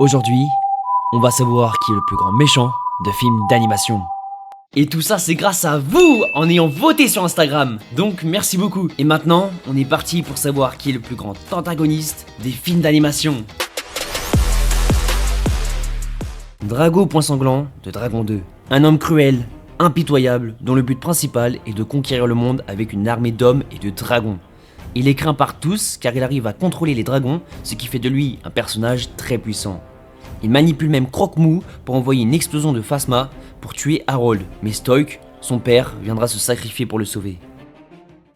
Aujourd'hui, on va savoir qui est le plus grand méchant de films d'animation. Et tout ça c'est grâce à vous en ayant voté sur Instagram. Donc merci beaucoup. Et maintenant, on est parti pour savoir qui est le plus grand antagoniste des films d'animation. Drago Point Sanglant de Dragon 2. Un homme cruel, impitoyable, dont le but principal est de conquérir le monde avec une armée d'hommes et de dragons. Il est craint par tous car il arrive à contrôler les dragons, ce qui fait de lui un personnage très puissant. Il manipule même Croque-Mou pour envoyer une explosion de Phasma pour tuer Harold, mais Stoik, son père, viendra se sacrifier pour le sauver.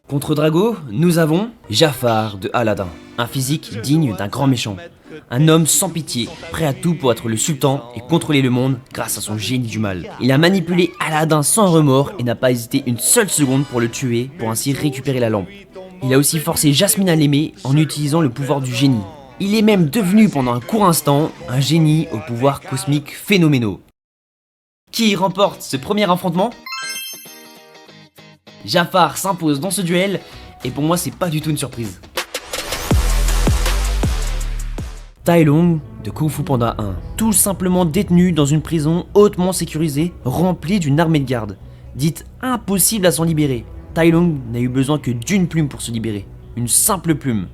Contre Drago, nous avons Jafar de Aladdin, un physique digne d'un grand méchant. Un homme sans pitié, prêt à tout pour être le sultan et contrôler le monde grâce à son génie du mal. Il a manipulé Aladdin sans remords et n'a pas hésité une seule seconde pour le tuer pour ainsi récupérer la lampe. Il a aussi forcé Jasmine à l'aimer en utilisant le pouvoir du génie. Il est même devenu pendant un court instant un génie aux pouvoirs cosmiques phénoménaux. Qui remporte ce premier affrontement? Jafar s'impose dans ce duel et pour moi c'est pas du tout une surprise. Tai Lung de Kung Fu Panda 1, tout simplement détenu dans une prison hautement sécurisée, remplie d'une armée de gardes. Dite impossible à s'en libérer. Tai Lung n'a eu besoin que d'une plume pour se libérer, une simple plume.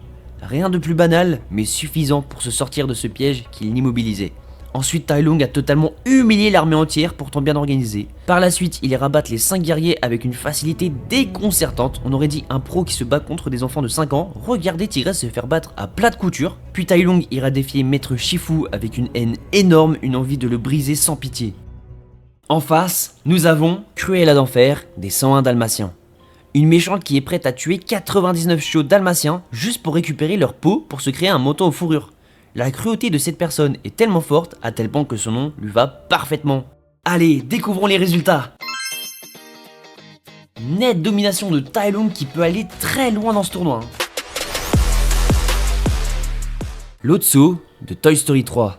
Rien de plus banal, mais suffisant pour se sortir de ce piège qui l'immobilisait. Ensuite, Tai Lung a totalement humilié l'armée entière, pourtant bien organisée. Par la suite, il ira battre les 5 guerriers avec une facilité déconcertante. On aurait dit un pro qui se bat contre des enfants de 5 ans. Regardez Tigresse se faire battre à plat de couture. Puis Tai Lung ira défier Maître Shifu avec une haine énorme, une envie de le briser sans pitié. En face, nous avons Cruella d'Enfer des 101 Dalmatiens. Une méchante qui est prête à tuer 99 chiots dalmatiens juste pour récupérer leur peau pour se créer un manteau aux fourrures. La cruauté de cette personne est tellement forte à tel point que son nom lui va parfaitement. Allez, découvrons les résultats. Nette domination de Tai Lung qui peut aller très loin dans ce tournoi. Lotso de Toy Story 3.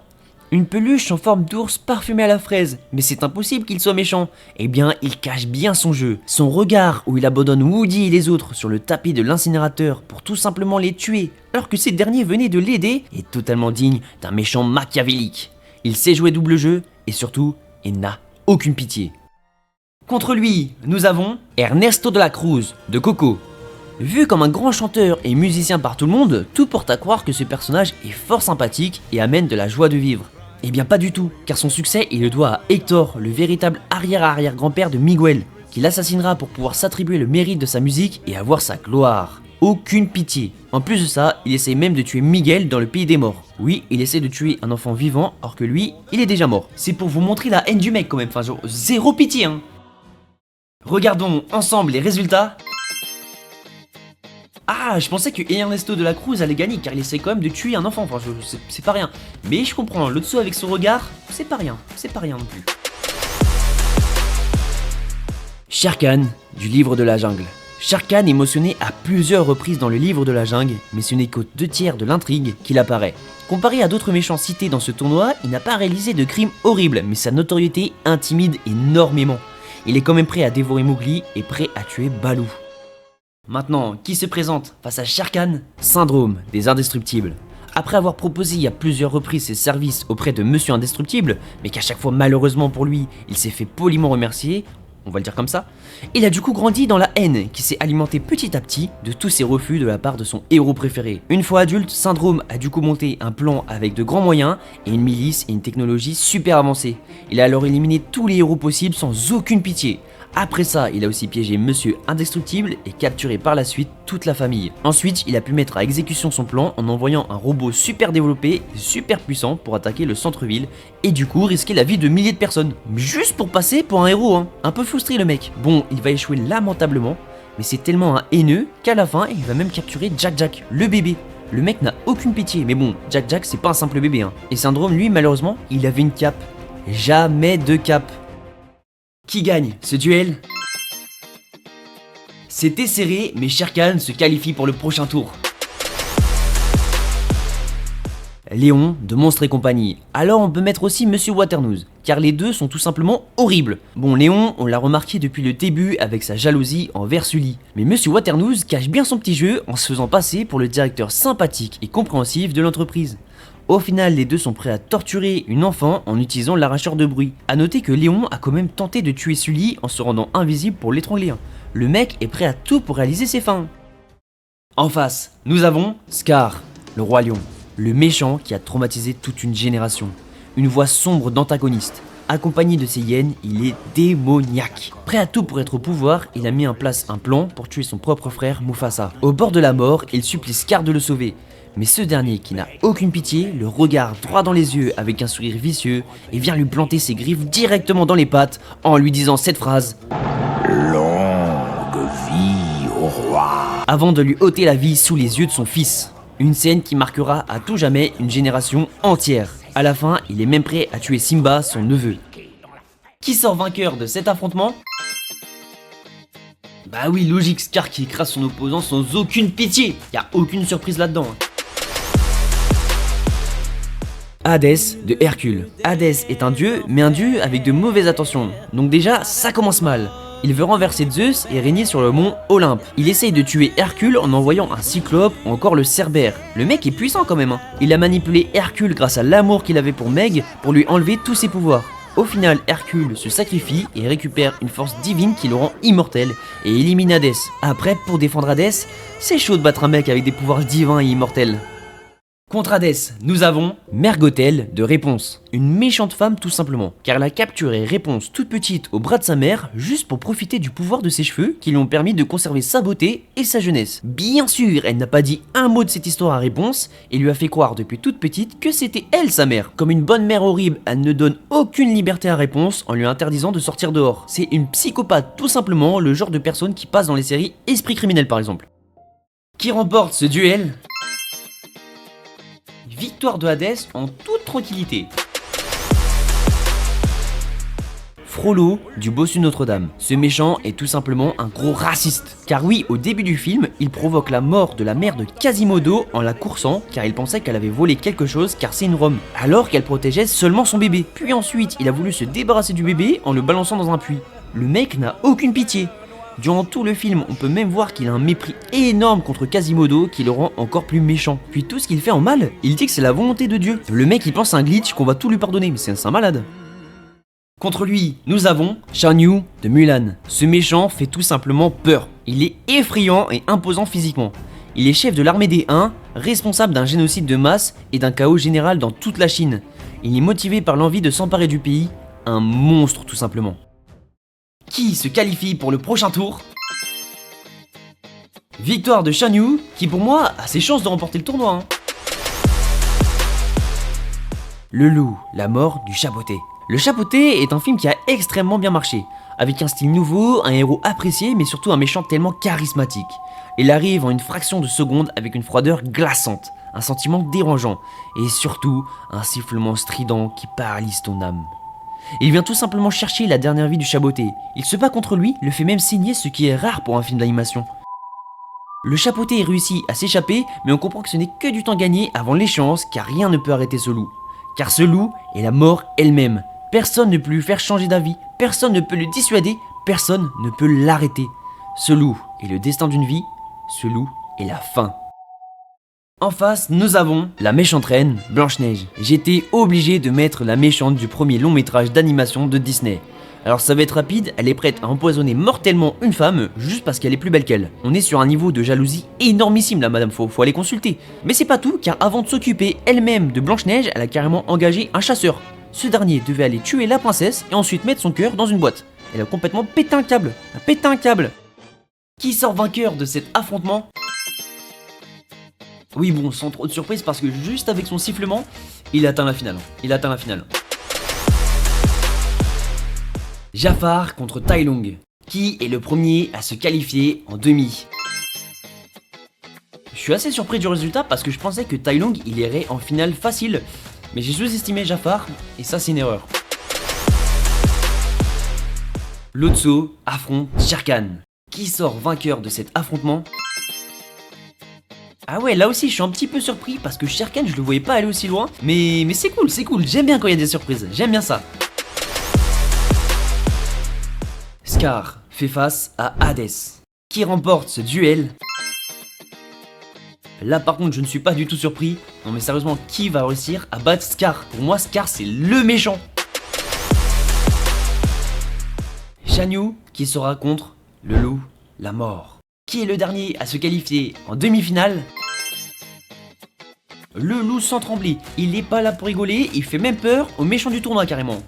Une peluche en forme d'ours parfumé à la fraise, mais c'est impossible qu'il soit méchant. Eh bien, il cache bien son jeu. Son regard où il abandonne Woody et les autres sur le tapis de l'incinérateur pour tout simplement les tuer, alors que ces derniers venaient de l'aider, est totalement digne d'un méchant machiavélique. Il sait jouer double jeu et surtout, il n'a aucune pitié. Contre lui, nous avons Ernesto de la Cruz de Coco. Vu comme un grand chanteur et musicien par tout le monde, tout porte à croire que ce personnage est fort sympathique et amène de la joie de vivre. Eh bien pas du tout, car son succès il le doit à Hector, le véritable arrière-arrière-grand-père de Miguel, qui l'assassinera pour pouvoir s'attribuer le mérite de sa musique et avoir sa gloire. Aucune pitié. En plus de ça, il essaie même de tuer Miguel dans le pays des morts. Oui, il essaie de tuer un enfant vivant, alors que lui, il est déjà mort. C'est pour vous montrer la haine du mec quand même, enfin genre, zéro pitié hein. Regardons ensemble les résultats. Ah, je pensais que Ernesto de la Cruz allait gagner car il essaie quand même de tuer un enfant, enfin c'est pas rien. Mais je comprends, Lotso avec son regard, c'est pas rien non plus. Shere Khan du livre de la jungle. Shere Khan est mentionné à plusieurs reprises dans le livre de la jungle, mais ce n'est qu'aux 2/3 de l'intrigue qu'il apparaît. Comparé à d'autres méchants cités dans ce tournoi, il n'a pas réalisé de crimes horribles, mais sa notoriété intimide énormément. Il est quand même prêt à dévorer Mowgli et prêt à tuer Baloo. Maintenant, qui se présente face à Shere Khan? Syndrome des Indestructibles. Après avoir proposé à plusieurs reprises ses services auprès de Monsieur Indestructible, mais qu'à chaque fois malheureusement pour lui, il s'est fait poliment remercier, on va le dire comme ça, il a du coup grandi dans la haine qui s'est alimentée petit à petit de tous ses refus de la part de son héros préféré. Une fois adulte, Syndrome a du coup monté un plan avec de grands moyens et une milice et une technologie super avancée. Il a alors éliminé tous les héros possibles sans aucune pitié. Après ça, il a aussi piégé Monsieur Indestructible et capturé par la suite toute la famille. Ensuite, il a pu mettre à exécution son plan en envoyant un robot super développé et super puissant pour attaquer le centre-ville et du coup risquer la vie de milliers de personnes. Juste pour passer pour un héros hein. Un peu frustré le mec. Bon, il va échouer lamentablement, mais c'est tellement un haineux qu'à la fin, il va même capturer Jack Jack, le bébé. Le mec n'a aucune pitié, mais bon, Jack Jack c'est pas un simple bébé hein. Et Syndrome, lui, malheureusement, il avait une cape. Jamais de cape. Qui gagne ce duel? C'était serré, mais Shere Khan se qualifie pour le prochain tour. Léon de Monstres et compagnie. Alors on peut mettre aussi Monsieur Waternoose, car les deux sont tout simplement horribles. Bon, Léon, on l'a remarqué depuis le début avec sa jalousie envers Sully. Mais Monsieur Waternoose cache bien son petit jeu en se faisant passer pour le directeur sympathique et compréhensif de l'entreprise. Au final, les deux sont prêts à torturer une enfant en utilisant l'arracheur de bruit. A noter que Léon a quand même tenté de tuer Sully en se rendant invisible pour l'étrangler. Le mec est prêt à tout pour réaliser ses fins. En face, nous avons Scar, le roi lion, le méchant qui a traumatisé toute une génération. Une voix sombre d'antagoniste. Accompagné de ses hyènes, il est démoniaque. Prêt à tout pour être au pouvoir, il a mis en place un plan pour tuer son propre frère Mufasa. Au bord de la mort, il supplie Scar de le sauver. Mais ce dernier, qui n'a aucune pitié, le regarde droit dans les yeux avec un sourire vicieux et vient lui planter ses griffes directement dans les pattes en lui disant cette phrase: Longue vie au roi. Avant de lui ôter la vie sous les yeux de son fils. Une scène qui marquera à tout jamais une génération entière. À la fin, il est même prêt à tuer Simba, son neveu. Qui sort vainqueur de cet affrontement? Bah oui, logique, Scar qui écrase son opposant sans aucune pitié. Y a aucune surprise là-dedans. Hadès de Hercule. Hadès est un dieu, mais un dieu avec de mauvaises intentions. Donc déjà, ça commence mal. Il veut renverser Zeus et régner sur le mont Olympe. Il essaye de tuer Hercule en envoyant un cyclope ou encore le Cerbère. Le mec est puissant quand même. Il a manipulé Hercule grâce à l'amour qu'il avait pour Meg pour lui enlever tous ses pouvoirs. Au final, Hercule se sacrifie et récupère une force divine qui le rend immortel et élimine Hadès. Après, pour défendre Hadès, c'est chaud de battre un mec avec des pouvoirs divins et immortels. Contre Hadès, nous avons Mergotel de Réponse, une méchante femme tout simplement, car elle a capturé Réponse toute petite au bras de sa mère juste pour profiter du pouvoir de ses cheveux qui lui ont permis de conserver sa beauté et sa jeunesse. Bien sûr, elle n'a pas dit un mot de cette histoire à Réponse et lui a fait croire depuis toute petite que c'était elle sa mère. Comme une bonne mère horrible, elle ne donne aucune liberté à Réponse en lui interdisant de sortir dehors. C'est une psychopathe tout simplement, le genre de personne qui passe dans les séries Esprit criminel par exemple. Qui remporte ce duel? Victoire de Hadès en toute tranquillité. Frollo du bossu Notre-Dame. Ce méchant est tout simplement un gros raciste. Car oui, au début du film, il provoque la mort de la mère de Quasimodo en la coursant car il pensait qu'elle avait volé quelque chose car c'est une Rome, alors qu'elle protégeait seulement son bébé. Puis ensuite, il a voulu se débarrasser du bébé en le balançant dans un puits. Le mec n'a aucune pitié. Durant tout le film, on peut même voir qu'il a un mépris énorme contre Quasimodo qui le rend encore plus méchant. Puis tout ce qu'il fait en mal, il dit que c'est la volonté de Dieu. Le mec il pense à un glitch qu'on va tout lui pardonner, mais c'est un malade. Contre lui, nous avons Shan Yu de Mulan. Ce méchant fait tout simplement peur. Il est effrayant et imposant physiquement. Il est chef de l'armée des Huns, responsable d'un génocide de masse et d'un chaos général dans toute la Chine. Il est motivé par l'envie de s'emparer du pays, un monstre tout simplement. Qui se qualifie pour le prochain tour? Victoire de Shan Yu, qui pour moi a ses chances de remporter le tournoi. Le loup, la mort du chapeauté. Le chapeauté est un film qui a extrêmement bien marché, avec un style nouveau, un héros apprécié, mais surtout un méchant tellement charismatique. Il arrive en une fraction de seconde avec une froideur glaçante, un sentiment dérangeant, et surtout un sifflement strident qui paralyse ton âme. Il vient tout simplement chercher la dernière vie du chapeauté. Il se bat contre lui, le fait même saigner, ce qui est rare pour un film d'animation. Le chapeauté réussit à s'échapper, mais on comprend que ce n'est que du temps gagné avant l'échéance, car rien ne peut arrêter ce loup. Car ce loup est la mort elle-même. Personne ne peut lui faire changer d'avis, personne ne peut le dissuader, personne ne peut l'arrêter. Ce loup est le destin d'une vie, ce loup est la fin. En face, nous avons la méchante reine, Blanche-Neige. J'étais obligé de mettre la méchante du premier long métrage d'animation de Disney. Alors ça va être rapide, elle est prête à empoisonner mortellement une femme juste parce qu'elle est plus belle qu'elle. On est sur un niveau de jalousie énormissime là madame, faut aller consulter. Mais c'est pas tout, car avant de s'occuper elle-même de Blanche-Neige, elle a carrément engagé un chasseur. Ce dernier devait aller tuer la princesse et ensuite mettre son cœur dans une boîte. Elle a complètement pété un câble. Qui sort vainqueur de cet affrontement? Oui bon, sans trop de surprise parce que juste avec son sifflement, il atteint la finale. Jafar contre Tai Lung. Qui est le premier à se qualifier en demi? Je suis assez surpris du résultat parce que je pensais que Tai Lung il irait en finale facile. Mais j'ai sous-estimé Jafar et ça c'est une erreur. Lotso affronte Shere Khan. Qui sort vainqueur de cet affrontement? Ah ouais, là aussi je suis un petit peu surpris parce que Shere Khan je le voyais pas aller aussi loin. Mais c'est cool, j'aime bien quand il y a des surprises, j'aime bien ça. Scar fait face à Hadès. Qui remporte ce duel? Là par contre je ne suis pas du tout surpris. Non mais sérieusement, qui va réussir à battre Scar? Pour moi Scar c'est le méchant. Shan Yu qui sera contre le loup, la mort. Qui est le dernier à se qualifier en demi-finale? Le loup sans trembler, il n'est pas là pour rigoler, il fait même peur aux méchants du tournoi carrément.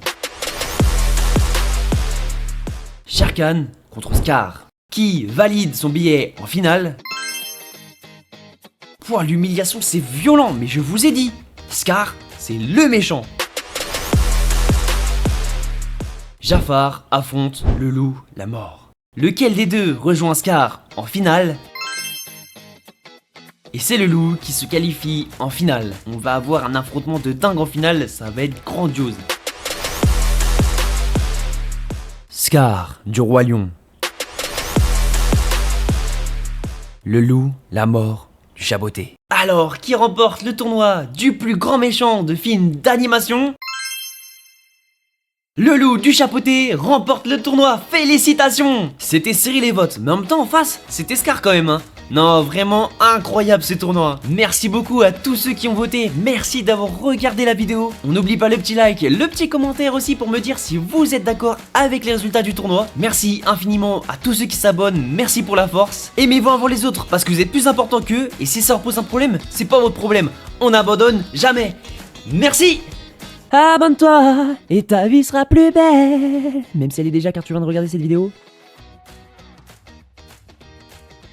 Shere Khan contre Scar, qui valide son billet en finale. Pouah, l'humiliation c'est violent, mais je vous ai dit, Scar c'est le méchant. Jafar affronte le loup, la mort. Lequel des deux rejoint Scar en finale? Et c'est le loup qui se qualifie en finale. On va avoir un affrontement de dingue en finale, ça va être grandiose. Scar du roi lion. Le loup, la mort du chaboté. Alors, qui remporte le tournoi du plus grand méchant de film d'animation? Le loup du chapeauté remporte le tournoi, félicitations! C'était serré les votes, mais en même temps en face, c'était Scar quand même hein. Non, vraiment incroyable ce tournoi. Merci beaucoup à tous ceux qui ont voté, merci d'avoir regardé la vidéo. On n'oublie pas le petit like, le petit commentaire aussi pour me dire si vous êtes d'accord avec les résultats du tournoi. Merci infiniment à tous ceux qui s'abonnent, merci pour la force. Aimez-vous avant les autres parce que vous êtes plus important qu'eux, et si ça leur pose un problème, c'est pas votre problème. On n'abandonne jamais. Merci! Abonne-toi et ta vie sera plus belle. Même si elle est déjà car tu viens de regarder cette vidéo.